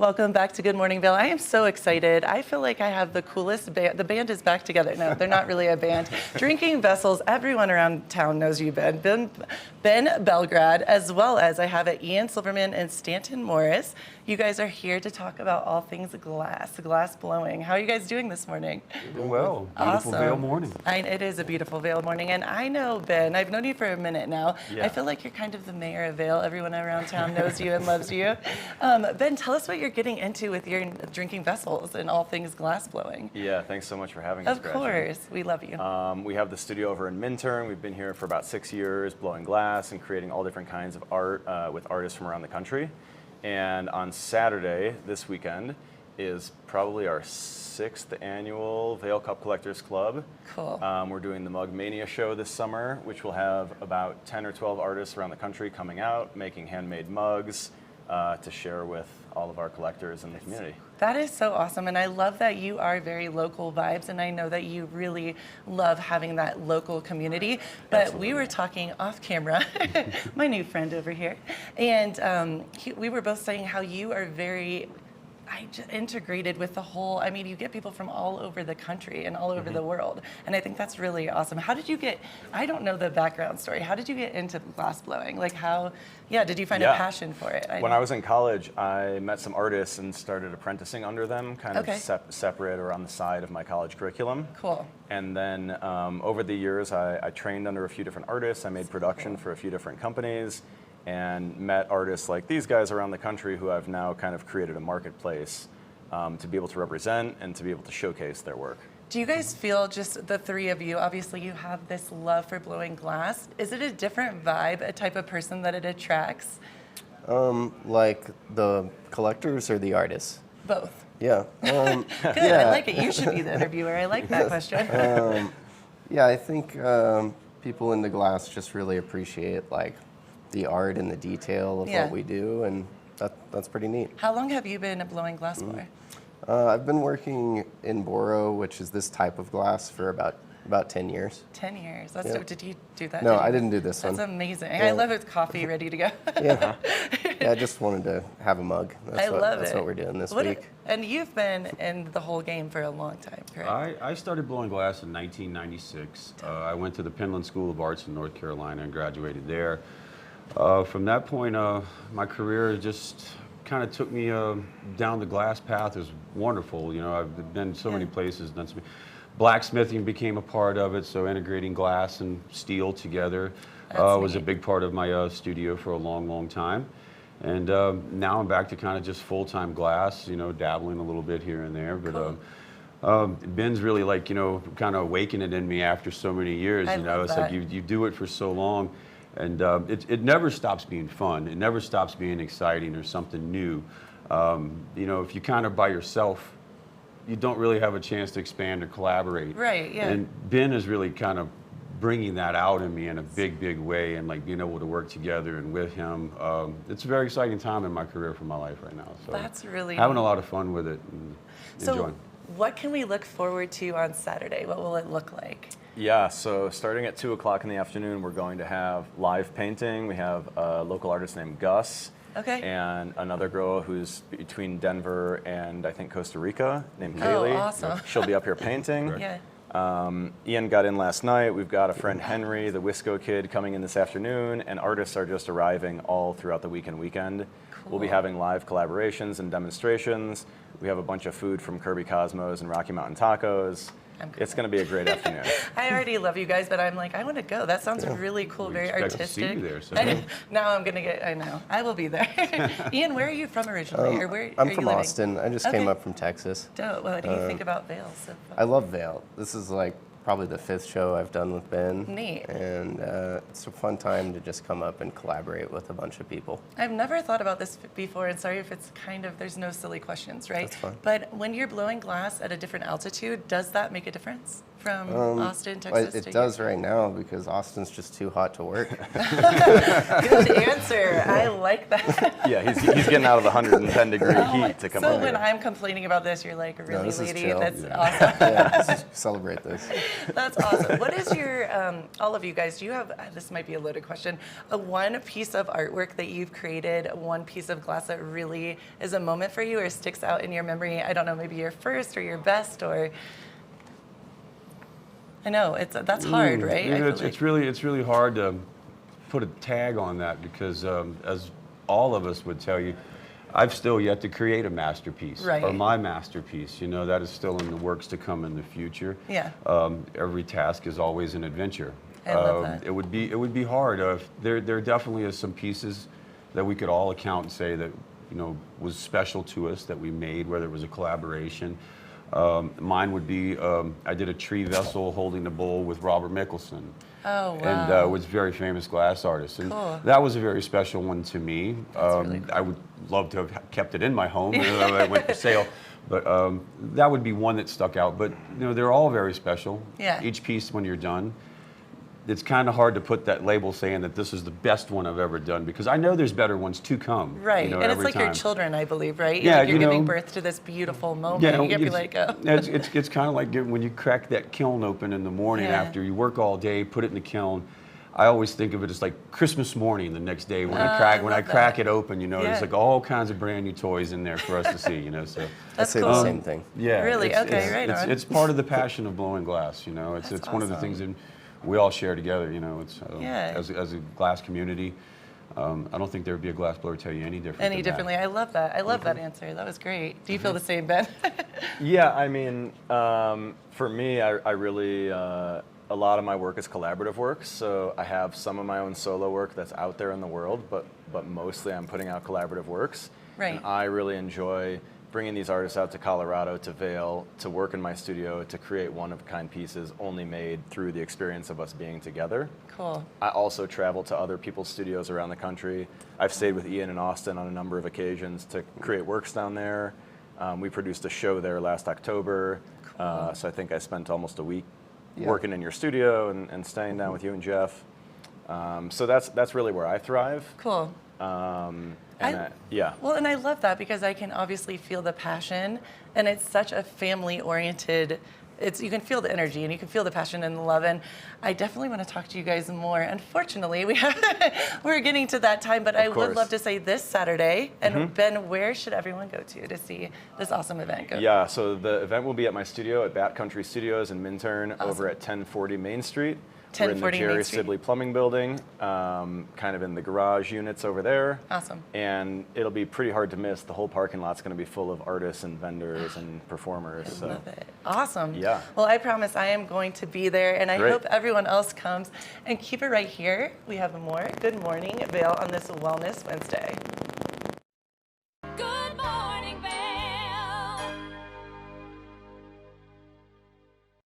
Welcome back to Good Morning Vail. I am so excited. I feel like I have the coolest band. The band is back together. No, they're not really a band. Drinking Vessels. Everyone around town knows you, Ben. Ben Belgrad, as well as I have Ian Silverman and Stanton Morris. You guys are here to talk about all things glass blowing. How are you guys doing this morning? Doing well. Awesome. Beautiful Vail morning. It is a beautiful Vail morning, and I know Ben. I've known you for a minute now. Yeah. I feel like you're kind of the mayor of Vail. Everyone around town knows you and loves you. Ben, tell us what you're getting into with your Drinking Vessels and all things glass blowing. Yeah, thanks so much for having us, Of Gretchen. course, we love you. We have the studio over in Minturn. We've been here for about 6 years, blowing glass and creating all different kinds of art with artists from around the country. And on Saturday, this weekend, is probably our 6th annual Vail Cup Collectors Club. Cool. We're doing the Mug Mania show this summer, which will have about 10 or 12 artists around the country coming out, making handmade mugs to share with all of our collectors in the community. That is so awesome, and I love that you are very local vibes, and I know that you really love having that local community. But Absolutely. We were talking off camera, my new friend over here, and we were both saying how you are very integrated with the whole, I mean, you get people from all over the country and all over the world, and I think that's really awesome. How did you get, I don't know the background story, how did you get into glass blowing? Like how, did you find a passion for it? When I was in college, I met some artists and started apprenticing under them, kind of separate or on the side of my college curriculum. Cool. And then over the years, I trained under a few different artists. I made production for a few different companies and met artists like these guys around the country who I've now kind of created a marketplace to be able to represent and to be able to showcase their work. Do you guys feel, just the three of you, obviously you have this love for blowing glass. Is it a different vibe, a type of person that it attracts? Like the collectors or the artists? Both. Yeah. Good, yeah. I like it. You should be the interviewer. I like that question. Yeah, I think people in the glass just really appreciate like the art and the detail of what we do, and that's pretty neat. How long have you been blowing glass for? I've been working in Boro, which is this type of glass, for about 10 years. 10 years. That's so, did you do that? No, I didn't do this one. That's amazing. I love it with coffee ready to go. Yeah. Yeah, I just wanted to have a mug. That's That's what we're doing this week. And you've been in the whole game for a long time, correct? I started blowing glass in 1996. I went to the Penland School of Arts in North Carolina and graduated there. From that point, my career just kind of took me down the glass path. It was wonderful. You know, I've been so many places, done some blacksmithing became a part of it, so integrating glass and steel together was a big part of my studio for a long, long time. And now I'm back to kind of just full-time glass, you know, dabbling a little bit here and there. But Ben's really like, you know, kind of awakening it in me after so many years. I you know, love it's that. like you do it for so long. And it never stops being fun. It never stops being exciting or something new. You know, if you kind of by yourself, you don't really have a chance to expand or collaborate. Right, yeah. And Ben is really kind of bringing that out in me in a big, big way, and like being able to work together and with him. It's a very exciting time in my career for my life right now. So That's really having a lot of fun with it and enjoying. What can we look forward to on Saturday? What will it look like? Yeah, so starting at 2 o'clock in the afternoon, we're going to have live painting. We have a local artist named Gus. Okay. And another girl who's between Denver and I think Costa Rica named Oh, Kaylee. awesome. She'll be up here painting. Yeah. Ian got in last night. We've got a friend Henry, the Wisco kid, coming in this afternoon, and artists are just arriving all throughout the weekend. Cool. We'll be having live collaborations and demonstrations. We have a bunch of food from Kirby Cosmos and Rocky Mountain Tacos. It's going to be a great afternoon. I already love you guys, but I'm like, I want to go. That sounds really cool, We very expect to artistic. see you there, so. Now I'm going to get, I know. I will be there. Ian, where are you from originally? Or where I'm are from you living? Austin. I just came up from Texas. Dope. What do you think about Vail? So I love Vail. This is like probably the 5th show I've done with Ben. Neat. And it's a fun time to just come up and collaborate with a bunch of people. I've never thought about this before, and sorry if it's kind of, there's no silly questions, right? That's fine. But when you're blowing glass at a different altitude, does that make a difference from Austin, Texas? It does right now because Austin's just too hot to work. Good answer. I like that. Yeah, he's getting out of the 110 degree heat to come So over when here. I'm complaining about this, you're like, really, this is lady? chill. That's Yeah. awesome. Yeah, just celebrate this. That's awesome. What is your, all of you guys, do you have, this might be a loaded question, one piece of artwork that you've created, one piece of glass that really is a moment for you or sticks out in your memory? I don't know, maybe your first or your best, or I know that's hard, right? You know, I feel it's really hard to put a tag on that because, as all of us would tell you, I've still yet to create a masterpiece Right. or my masterpiece. You know, that is still in the works to come in the future. Yeah. Every task is always an adventure. I love that. It would be hard. There definitely is some pieces that we could all account and say that, you know, was special to us that we made, whether it was a collaboration. Mine would be, I did a tree vessel holding the bowl with Robert Mickelson. Oh, wow. And was a very famous glass artist. And Cool. that was a very special one to me. really cool. I would love to have kept it in my home. I went for sale. But that would be one that stuck out. But, you know, they're all very special. Yeah. Each piece, when you're done, it's kind of hard to put that label saying that this is the best one I've ever done because I know there's better ones to come. Right, you know, and it's every like your time. children, I believe, right? Yeah, Like you're you know, giving birth to this beautiful moment. Yeah, you can't be it's- like, oh. it's kind of like when you crack that kiln open in the morning Yeah. after you work all day, put it in the kiln. I always think of it as like Christmas morning the next day when I love crack that. it open. You know, Yeah. there's like all kinds of brand new toys in there for us to see. You know, so I That's say cool. the same thing. yeah, Really? Okay, right on. It's part of the passion of blowing glass. You know, it's That's one of the awesome. things that we all share together. You know, it's Yeah. as a glass community. I don't think there would be a glass blower tell you any different. Any than differently. That. I love that. I love that answer. That was great. Do you feel the same, Ben? Yeah, I mean, for me, I really, a lot of my work is collaborative work. So I have some of my own solo work that's out there in the world, but mostly I'm putting out collaborative works. Right. And I really enjoy bringing these artists out to Colorado, to Vail, to work in my studio, to create one-of-a-kind pieces only made through the experience of us being together. Cool. I also travel to other people's studios around the country. I've stayed with Ian in Austin on a number of occasions to create works down there. We produced a show there last October, so I think I spent almost a week working in your studio and staying down with you and Jeff. So that's really where I thrive. Cool. Yeah. Well, and I love that because I can obviously feel the passion, and it's such a family-oriented. You can feel the energy and you can feel the passion and the love, and I definitely want to talk to you guys more. Unfortunately, we're getting to that time, but I would course. love to say this Saturday. And Ben, where should everyone go to see this awesome event? Yeah, so the event will be at my studio at Bat Country Studios in Minturn over at 1040 Main Street. We're in the 1040 Main Jerry Street. Sibley Plumbing Building, kind of in the garage units over there. Awesome. And it'll be pretty hard to miss. The whole parking lot's going to be full of artists and vendors and performers. So. Love it. Awesome. Yeah. Well, I promise I am going to be there, and I Great. hope everyone else comes. And keep it right here. We have more Good Morning Vail on this Wellness Wednesday.